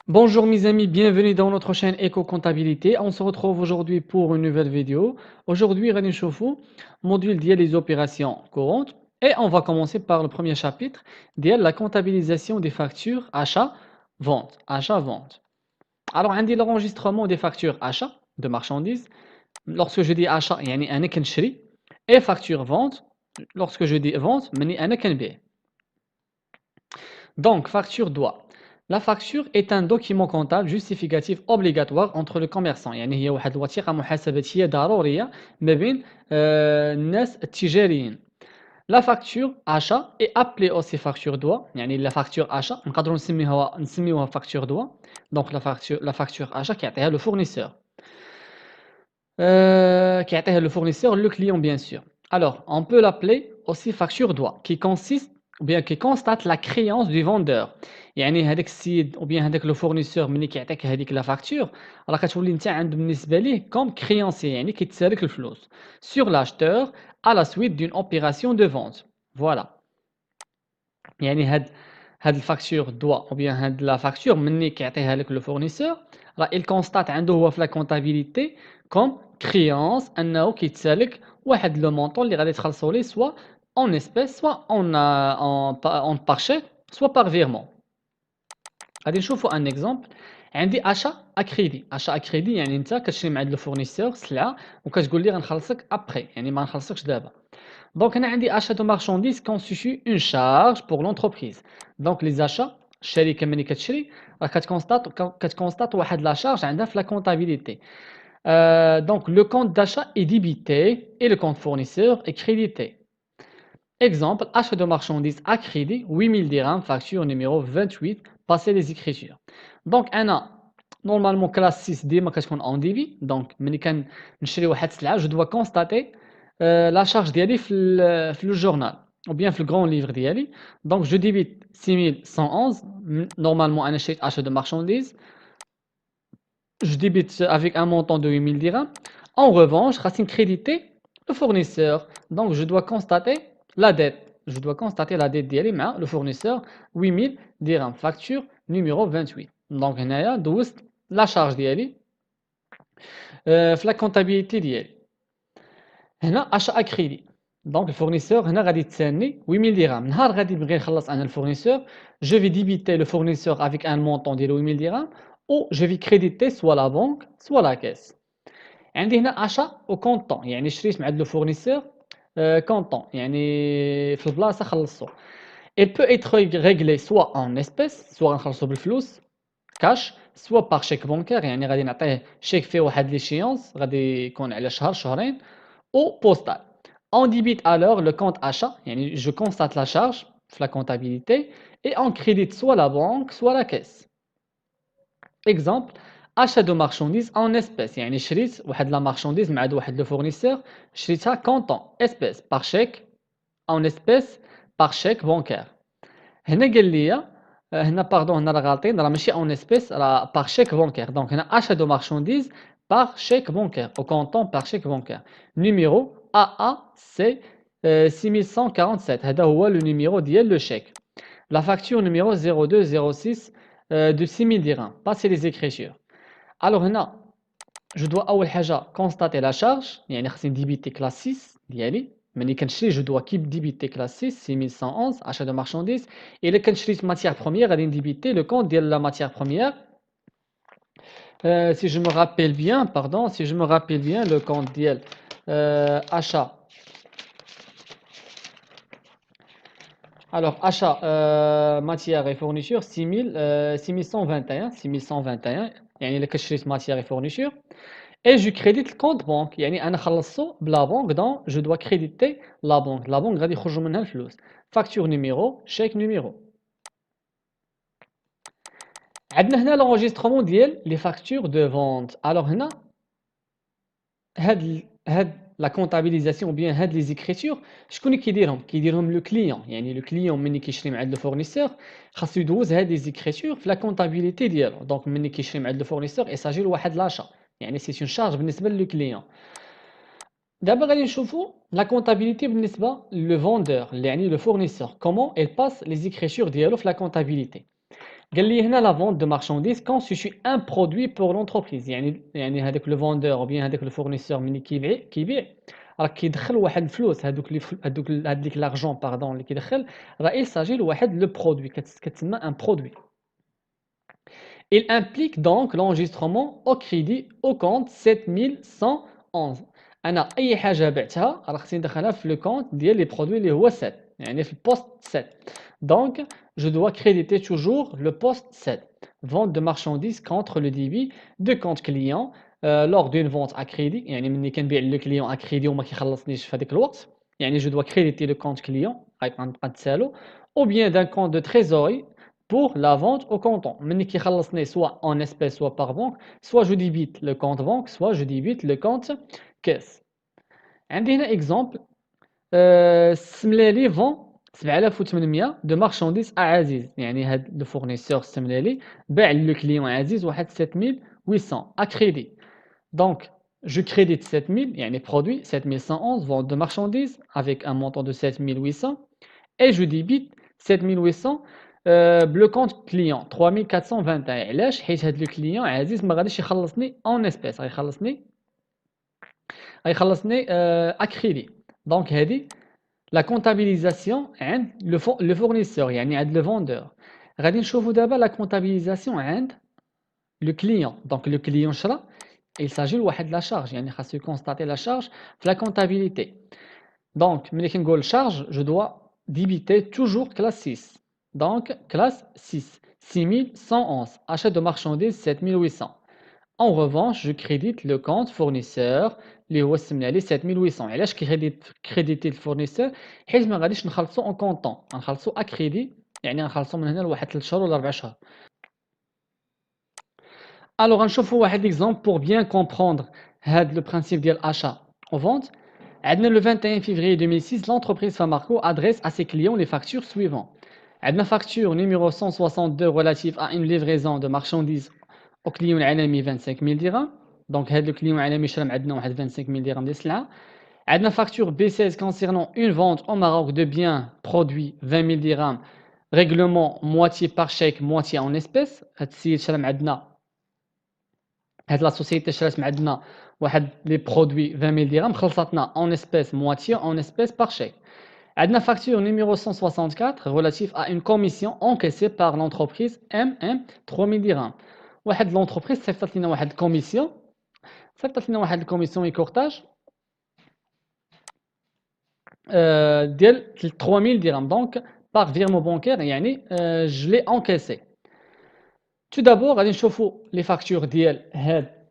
Bonjour mes amis, bienvenue dans notre chaîne Éco-Comptabilité. On se retrouve aujourd'hui pour une nouvelle vidéo. Aujourd'hui, Rani Choufou, module d'IA les opérations courantes. Et on va commencer par le premier chapitre, d'IA la comptabilisation des factures achat-vente. Achat-vente. Alors, on dit l'enregistrement des factures achat de marchandises. Lorsque je dis achat, il y a un écrit et facture vente. Lorsque je dis vente, il y a un écrit. Donc, facture doit. La facture est un document comptable justificatif obligatoire entre le commerçant. يعني هي واحد الوثيقة محاسباتية ضرورية ما بين الناس التجاريين. La facture achat est appelée aussi facture doigt. يعني la facture achat نقدروا نسميوها facture doigt. Donc la facture achat كيعطيها le fournisseur. كيعطيها le fournisseur, le client bien sûr. Alors, on peut l'appeler aussi facture doigt, qui consiste ou bien qui constate la créance du vendeur. يعني هذاك السيد ou bien هذاك le fournisseur ملي كيعطيك هذيك la facture راه كتولي انت عنده بالنسبه ليه comme créancier يعني كيتسالك الفلوس sur l'acheteur à la suite d'une opération de vente. Voilà. يعني هاد الفاكتور دوا او بيان هاد لا فاكتور مني كيعطيها لك لو فورنيسور راه il constate عنده هو في لا كونتابيليتي كوم كريونس انه كيتسالك واحد لو مونطون اللي غادي تخلصوا ليه سوا اون اسبيس سوا اون بار شيك سوا بار فيرمون. غادي نشوفوا ان اكزومبل. عندي اشا اكريدي يعني انت كتشري مع هاد لو فورنيسور سلعه وكتقول لي غنخلصك ابخي يعني ما نخلصكش دابا. Donc, on a dit achat de marchandises constitue une charge pour l'entreprise. Donc, les achats, الشركة ملي كتشري راه كتكونستات واحد la charge عندها في la comptabilité. Donc, le compte d'achat est débité et le compte fournisseur est crédité. Exemple, achat de marchandises à crédit, 8000 dirhams, facture numéro 28, passer les écritures. Donc, أنا normalement classe 6 ديما كتكون en débit. Donc, ملي كنشري واحد السلعة, je dois constater la charge ديالي في le journal ou bien في le grand livre ديالي. Donc, je débite 6111. Normalement, أنا شريت achat de marchandises. Je débite avec un montant de 8000 dirhams. En revanche, racine crédité le fournisseur. Donc, je dois constater la dette. Je dois constater la dette d'Yali, le fournisseur, 8000 dirhams. Facture numéro 28. Donc, on a la charge d'Yali. La comptabilité d'Yali. هنا achat à crédit. Donc, le fournisseur, هنا غادي تسالني 8000 dirhams. نهار غادي نبغي نخلص أنا الفورنيسور, je vais débiter le fournisseur avec un montant de 8000 dirhams ou je vais créditer soit la banque, soit la caisse. عندي هنا achat au comptant يعني شريت مع هاد لو فورنيسور comptant يعني في البلاصه خلصته. Il peut être réglé soit en espèces soit غنخلصو بالفلوس cash soit par chèque bancaire يعني غادي نعطيه شيك فيه واحد l'échéance غادي يكون على شهر شهرين ou postal. On débite alors le compte achat يعني je constate la charge في la comptabilité et on crédite soit la banque soit la caisse. Exemple, achat de marchandises en espèces. يعني شريت واحد la marchandise مع واحد le fournisseur شريتها comptant espèces par chèque en espèces par chèque bancaire. هنا قال لي هنا باردون هنا راه غالطين راه ماشي en espèces راه par chèque bancaire. Donc هنا achat de marchandises par chèque bancaire au comptant par chèque bancaire. Numéro AAC 6147 هذا هو le numéro ديال le chèque. La facture numéro 0206 de 6000 dirhams. Passer les écritures. Alors هنا je dois أول حاجة constater la charge يعني خصني débiter classe 6 ديالي ملي كنشري je dois débiter classe 6 6111 achat de marchandises. إلا كنت شريت matière première غادي débiter le compte ديال la matière première. Si je me rappelle bien, pardon, si je me rappelle bien le compte ديال achat. Alors, achat, matière et fourniture, 6121, يعني إلا كشريت matière et fourniture. Et je crédite le compte banque, يعني أنا خلصته بلا banque, donc je dois créditer la banque. La banque غادي يخرجوا منها الفلوس. Facture numéro, chèque numéro. عندنا هنا l'enregistrement ديال les factures de vente. Alors هنا هاد la comptabilisation ou bien هاد les écritures شكون اللي كيديرهم لو كليون يعني لو كليون ملي كيشري مع هاد لو فورنيسور خاصو يدوز هاد les écritures في لا كونتابيليتي ديالو. دونك ملي كيشري مع هاد لو فورنيسور يساجي لواحد لاشا يعني سي اون شارج بالنسبه للو كليون. دابا غادي نشوفوا لا كونتابيليتي بالنسبه لو فوندور اللي يعني لو فورنيسور كومون il passe les écritures ديالو في لا كونتابيليتي. قال لي هنا la vente de marchandises constitue un produit pour l'entreprise. يعني هذاك le vendeur ou bien هذاك le fournisseur ملي كيبيع راه كيدخل واحد الفلوس هذوك اللي هذيك l'argent pardon اللي كيدخل راه il s'agit لواحد le produit كتسمى un produit. Il implique donc l'enregistrement au crédit au compte 7111. انا اي حاجه بعتها راه خصني ندخلها في لو كونت ديال لي برودوي اللي هو 7 يعني في البوست 7. Donc je dois créditer toujours le poste 7. Vente de marchandises contre le débit de compte client lors d'une vente à crédit يعني ملي كنبيع لو كليون à crédit وما كيخلصنيش في هذاك الوقت يعني je dois créditer le compte client غنبقى نتسالو ou bien d'un compte de trésorerie pour la vente au comptant. ملي كيخلصني soit en espèces soit par banque soit je débite le compte banque soit je débite le compte caisse. عندي هنا exemple السملالي فون 7800 دو مارشانديز عزيز يعني هاد لو فورنيسور السملالي باع لو كليون عزيز واحد 7800 ا كريدي دونك je crédite 7000 يعني produit 7111 vente de marchandises avec un montant de 7800 et je débite 7800 بلو كونت كليون 3421 علاش حيت هاد لو كليون عزيز ما غاديش يخلصني اون اسبيس غيخلصني ا كريدي دونك هادي لا كونتابيليزاسيون عند لو فورنيسور يعني عند لو فوندور. غادي نشوفوا دابا لا كونتابيليزاسيون عند لو كليون دونك لو كليون شرا il s'agit لواحد لا شارج يعني خاصو يكونستاتي لا شارج في لا كونتابيليتي دونك ملي كنقول شارج جو دوا ديبيتي توجور كلاس 6 دونك كلاس 6 6111 achat de marchandises 7800. En revanche, je crédite le compte fournisseur اللي هو السمنة 7800. علاش كريديتي الفورنيسور حيت ما غاديش نخلصو اون كونطون غنخلصو اكريدي يعني غنخلصو من هنا لواحد 3 شهور ولا 4 شهور. الوغ غنشوفو واحد ليكزومبل pour bien comprendre هاد لو برانسيپ ديال achat ou vente. عندنا le 21 février 2006 l'entreprise Famarco adresse à ses clients les factures suivantes. عندنا facture numéro 162 relative à une livraison de marchandises au client العالمي 25000 dirhams. Donc هاد le client العالمي شرا عندنا واحد 25000 dirhams ديال السلعه. عندنا facture B16 concernant une vente au Maroc de biens produits 20000 dirhams. Règlement moitié par chèque moitié en espèces. هاد السيد شرا عندنا هاد لا سوسيتي شرات عندنا واحد لي برودوي 20000 درهم خلصتنا اون اسبيس مواتيي اون اسبيس بار شيك. عندنا فاكتور نيميرو 164 relatif à une commission encaissée par l'entreprise MM 3000 dirhams. واحد لونتربريز صيفطت لنا واحد الكوميسيون يكورتاج ديال 3000 dirhams دونك باغ فيرمون بانكير يعني جو لي انكاسي. تو دابور غادي نشوفوا لي فاكتور ديال هاد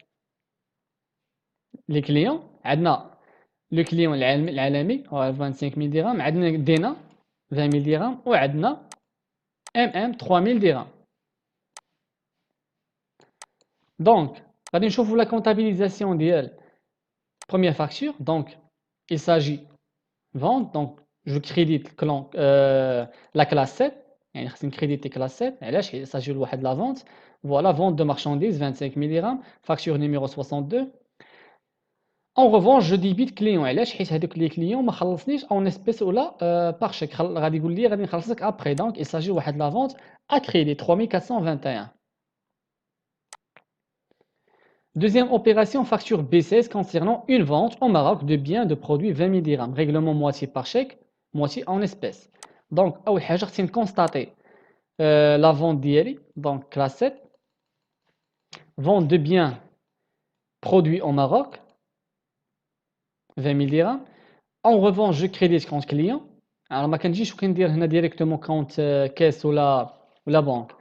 لي كليون. عندنا لو كليون العالمي هو 25000 درهم عندنا دينا 20000 درهم وعندنا MM 3000 درهم. دونك غادي نشوفوا لا كونتابيليزاسيون ديال première facture. Donc il s'agit vente donc je crédite la classe 7 يعني خصني نكريديتي classe 7 علاش il s'agit لواحد la vente. Voilà vente de marchandises 25000 dirhams facture numéro 62. En revanche je débite client علاش حيت هذوك لي كليون ما خلصنيش اون اسبيس ولا باغ شيك غادي يقول لي غادي نخلصك ابري دونك il s'agit واحد la vente à crédit 3421. Deuxième opération, facture B16 concernant une vente au Maroc de biens de produits 20 000 dirhams. Règlement moitié par chèque, moitié en espèces. Donc, أول حاجة خصني constater la vente ديالي. Donc, classe 7. Vente de biens produits au Maroc, 20 000 dirhams. En revanche, je crédite compte client. Alors, ما كنجيش وكندير هنا directement compte caisse ولا banque.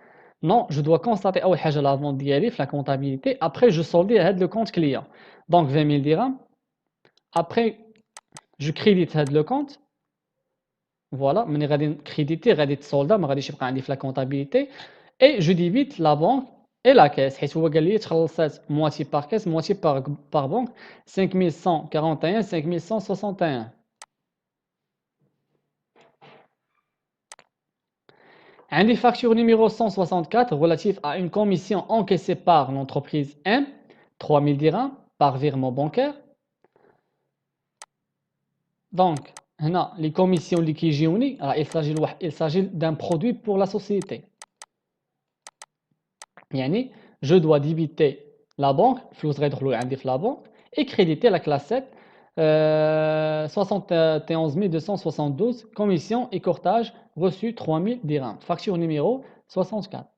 Non, je dois constater أول حاجة la vente ديالي في la comptabilité. Après, je solde le compte client. Donc, 20 000 dirhams. Après, je crédite le compte. Voilà, ملي غادي نكريديتي غادي تسولدا ما غاديش يبقى عندي في la comptabilité. Et je débite la banque et la caisse حيت هو قال لي تخلصات moitié par caisse moitié par banque 5141 5161. عندي facture numéro 164 relative à une commission encaissée par l'entreprise M 3000 dirhams par virement bancaire. Donc هنا les commissions اللي كيجيوني il s'agit d'un produit pour la société. يعني je dois débiter la banque الفلوس غيدخلوا عندي في la banque et créditer la classe 7 71 272 commission et courtage reçu 3000 dirhams facture numéro 64